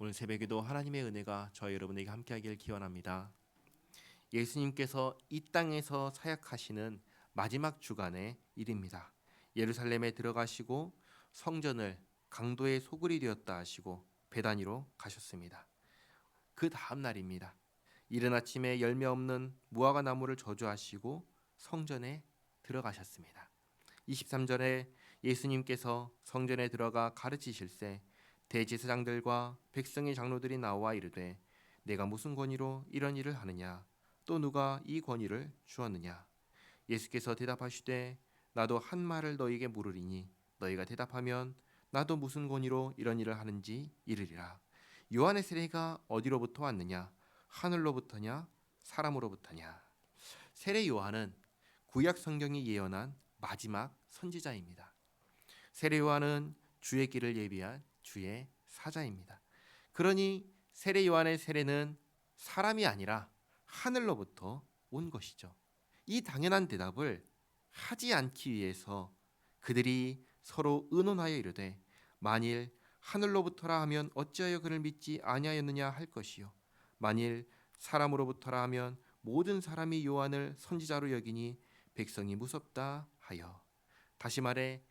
오늘 새벽에도 하나님의 은혜가 저와 여러분에게 함께하길 기원합니다. 예수님께서 이 땅에서 사역하시는 마지막 주간의 일입니다. 예루살렘에 들어가시고 성전을 강도의 소굴이 되었다 하시고 베다니로 가셨습니다. 그 다음 날입니다. 이른 아침에 열매 없는 무화과 나무를 저주하시고 성전에 들어가셨습니다. 23절에 예수님께서 성전에 들어가 가르치실새 대제사장들과 백성의 장로들이 나와 이르되 내가 무슨 권위로 이런 일을 하느냐 또 누가 이 권위를 주었느냐. 예수께서 대답하시되 나도 한 말을 너희에게 물으리니 너희가 대답하면 나도 무슨 권위로 이런 일을 하는지 이르리라. 요한의 세례가 어디로부터 왔느냐 하늘로부터냐 사람으로부터냐. 세례 요한은 구약 성경이 예언한 마지막 선지자입니다. 세례 요한은 주의 길을 예비한 주의 사자입니다. 그러니 세례 요한의 세례는 사람이 아니라 하늘로부터 온 것이죠. 이 당연한 대답을 하지 않기 위해서 그들이 서로 의논하여 이르되 만일 하늘로부터라 하면 어찌하여 그를 믿지 아니하였느냐 할 것이요 만일 사람으로부터라 하면 모든 사람이 요한을 선지자로 여기니 백성이 무섭다 하여. 다시 말해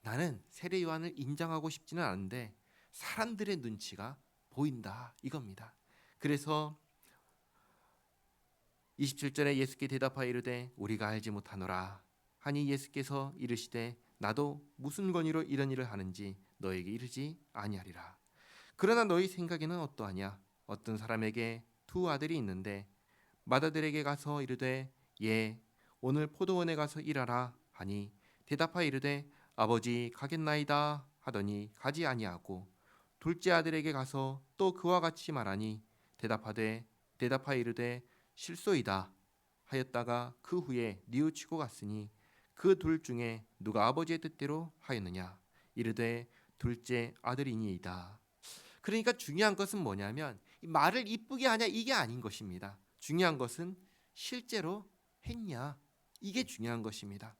나는 세례 요한을 인정하고 싶지는 않은데 사람들의 눈치가 보인다 이겁니다. 그래서 27절에 예수께 대답하여 이르되 우리가 알지 못하노라 하니 예수께서 이르시되 나도 무슨 권위로 이런 일을 하는지 너에게 이르지 아니하리라. 그러나 너희 생각에는 어떠하냐. 어떤 사람에게 두 아들이 있는데 맏아들에게 가서 이르되 예 오늘 포도원에 가서 일하라 하니 대답하여 이르되 아버지 가겠나이다 하더니 가지 아니하고 둘째 아들에게 가서 또 그와 같이 말하니 대답하여 이르되 실소이다 하였다가 그 후에 뉘우치고 갔으니 그 둘 중에 누가 아버지의 뜻대로 하였느냐. 이르되 둘째 아들이니이다. 그러니까 중요한 것은 뭐냐면 말을 이쁘게 하냐 이게 아닌 것입니다. 중요한 것은 실제로 했냐 이게 중요한 것입니다.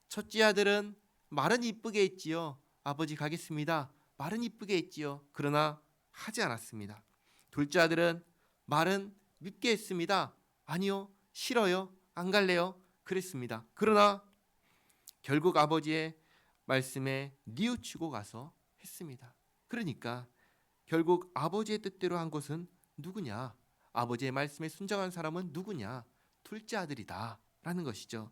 첫째 아들은 말은 이쁘게 했지요. 아버지 가겠습니다. 말은 이쁘게 했지요. 그러나 하지 않았습니다. 둘째 아들은 말은 밉게 했습니다. 아니요, 싫어요, 안 갈래요. 그랬습니다. 그러나 결국 아버지의 말씀에 뉘우치고 가서 했습니다. 그러니까 결국 아버지의 뜻대로 한 것은 누구냐? 아버지의 말씀에 순종한 사람은 누구냐? 둘째 아들이다 라는 것이죠.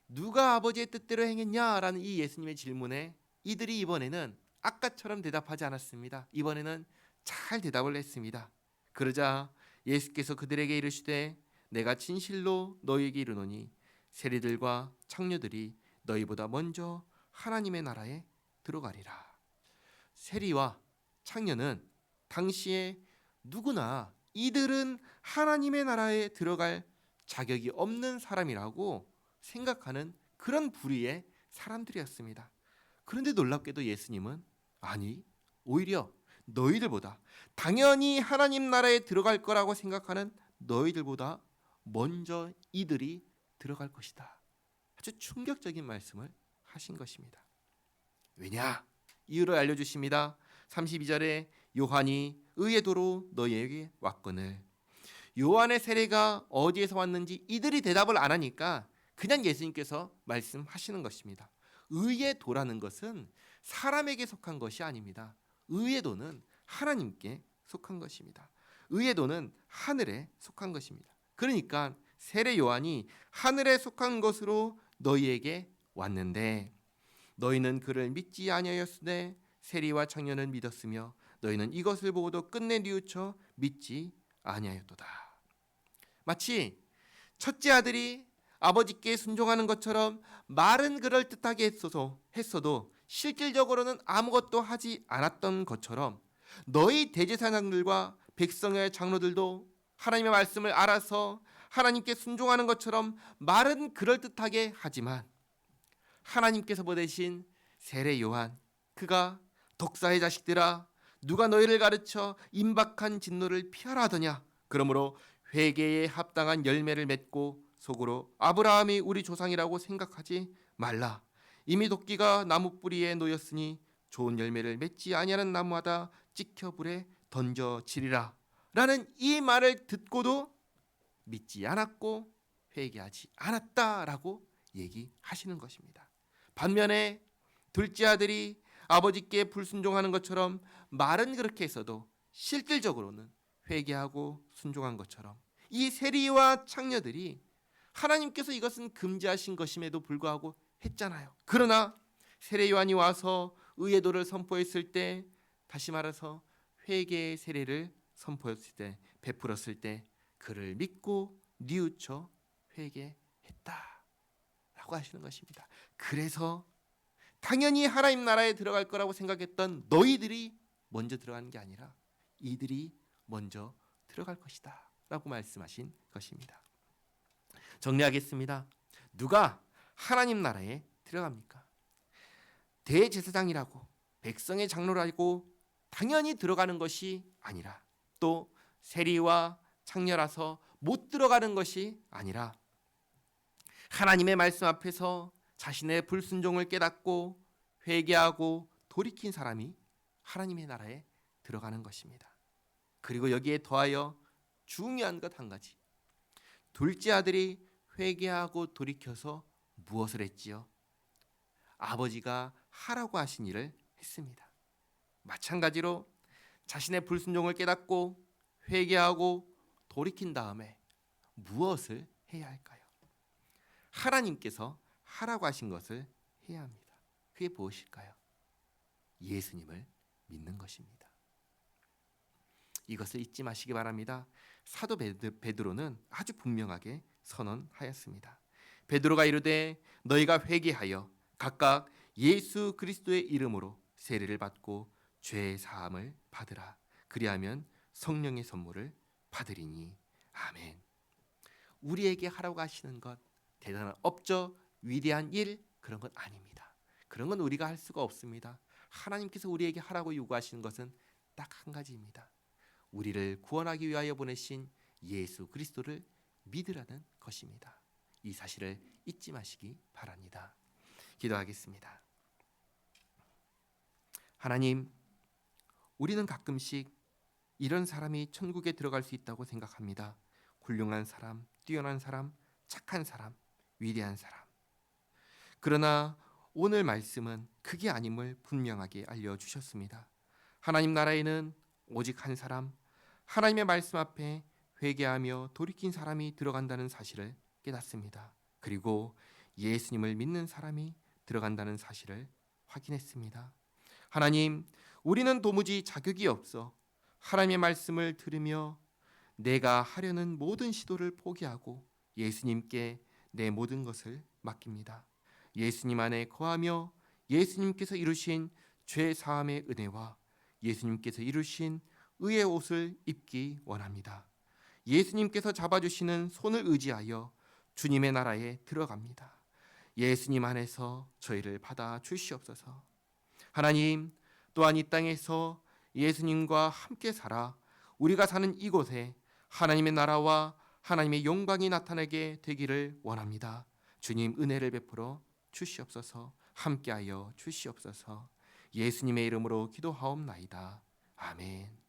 누가 아버지의 뜻대로 행했냐라는 이 예수님의 질문에 이들이 이번에는 아까처럼 대답하지 않았습니다. 이번에는 잘 대답을 했습니다. 그러자 예수께서 그들에게 이르시되 내가 진실로 너희에게 이르노니 세리들과 창녀들이 너희보다 먼저 하나님의 나라에 들어가리라. 세리와 창녀는 당시에 누구나 이들은 하나님의 나라에 들어갈 자격이 없는 사람이라고 생각하는 그런 부류의 사람들이었습니다. 그런데 놀랍게도 예수님은 아니 오히려 너희들보다 당연히 하나님 나라에 들어갈 거라고 생각하는 너희들보다 먼저 이들이 들어갈 것이다. 아주 충격적인 말씀을 하신 것입니다. 왜냐? 이유를 알려주십니다. 32절에 요한이 의의 도로 너희에게 왔거늘. 요한의 세례가 어디에서 왔는지 이들이 대답을 안 하니까 그냥 예수님께서 말씀하시는 것입니다. 의의 도라는 것은 사람에게 속한 것이 아닙니다. 의의 도는 하나님께 속한 것입니다. 의의 도는 하늘에 속한 것입니다. 그러니까 세례 요한이 하늘에 속한 것으로 너희에게 왔는데 너희는 그를 믿지 아니하였으되 세리와 창녀는 믿었으며 너희는 이것을 보고도 끝내 뉘우쳐 믿지 아니하였도다. 마치 첫째 아들이 아버지께 순종하는 것처럼 말은 그럴듯하게 했어도 실질적으로는 아무것도 하지 않았던 것처럼 너희 대제사장들과 백성의 장로들도 하나님의 말씀을 알아서 하나님께 순종하는 것처럼 말은 그럴듯하게 하지만 하나님께서 보내신 세례 요한 그가 독사의 자식들아 누가 너희를 가르쳐 임박한 진노를 피하라 하더냐. 그러므로 회개에 합당한 열매를 맺고 속으로 아브라함이 우리 조상이라고 생각하지 말라. 이미 도끼가 나무 뿌리에 놓였으니 좋은 열매를 맺지 아니하는 나무마다 찍혀 불에 던져지리라 라는 이 말을 듣고도 믿지 않았고 회개하지 않았다라고 얘기하시는 것입니다. 반면에 둘째 아들이 아버지께 불순종하는 것처럼 말은 그렇게 했어도 실질적으로는 회개하고 순종한 것처럼 이 세리와 창녀들이 하나님께서 이것은 금지하신 것임에도 불구하고 했잖아요. 그러나 세례 요한이 와서 의의 도를 선포했을 때, 다시 말해서 회개의 세례를 선포했을 때, 베풀었을 때 그를 믿고 뉘우쳐 회개했다라고 하시는 것입니다. 그래서 당연히 하나님 나라에 들어갈 거라고 생각했던 너희들이 먼저 들어가는 게 아니라 이들이 먼저 들어갈 것이다 라고 말씀하신 것입니다. 정리하겠습니다. 누가 하나님 나라에 들어갑니까? 대제사장이라고 백성의 장로라고 당연히 들어가는 것이 아니라, 또 세리와 창녀라서 못 들어가는 것이 아니라, 하나님의 말씀 앞에서 자신의 불순종을 깨닫고 회개하고 돌이킨 사람이 하나님의 나라에 들어가는 것입니다. 그리고 여기에 더하여 중요한 것 한 가지, 둘째 아들이 회개하고 돌이켜서 무엇을 했지요? 아버지가 하라고 하신 일을 했습니다. 마찬가지로 자신의 불순종을 깨닫고 회개하고 돌이킨 다음에 무엇을 해야 할까요? 하나님께서 하라고 하신 것을 해야 합니다. 그게 무엇일까요? 예수님을 믿는 것입니다. 이것을 잊지 마시기 바랍니다. 사도 베드로는 아주 분명하게 선언하였습니다. 베드로가 이르되 너희가 회개하여 각각 예수 그리스도의 이름으로 세례를 받고 죄 사함을 받으라. 그리하면 성령의 선물을 받으리니. 아멘. 우리에게 하라고 하시는 것 대단한 업적, 위대한 일, 그런 건 아닙니다. 그런 건 우리가 할 수가 없습니다. 하나님께서 우리에게 하라고 요구하시는 것은 딱 한 가지입니다. 우리를 구원하기 위하여 보내신 예수 그리스도를 믿으라는 것입니다. 이 사실을 잊지 마시기 바랍니다. 기도하겠습니다. 하나님, 우리는 가끔씩 이런 사람이 천국에 들어갈 수 있다고 생각합니다. 훌륭한 사람, 뛰어난 사람, 착한 사람, 위대한 사람. 그러나 오늘 말씀은 그게 아님을 분명하게 알려주셨습니다. 하나님 나라에는 오직 한 사람, 하나님의 말씀 앞에 회개하며 돌이킨 사람이 들어간다는 사실을 깨닫습니다. 그리고 예수님을 믿는 사람이 들어간다는 사실을 확인했습니다. 하나님, 우리는 도무지 자격이 없어 하나님의 말씀을 들으며 내가 하려는 모든 시도를 포기하고 예수님께 내 모든 것을 맡깁니다. 예수님 안에 거하며 예수님께서 이루신 죄 사함의 은혜와 예수님께서 이루신 의의 옷을 입기 원합니다. 예수님께서 잡아주시는 손을 의지하여 주님의 나라에 들어갑니다. 예수님 안에서 저희를 받아 주시옵소서. 하나님, 또한 이 땅에서 예수님과 함께 살아 우리가 사는 이곳에 하나님의 나라와 하나님의 영광이 나타나게 되기를 원합니다. 주님 은혜를 베풀어 주시옵소서. 함께하여 주시옵소서. 예수님의 이름으로 기도하옵나이다. 아멘.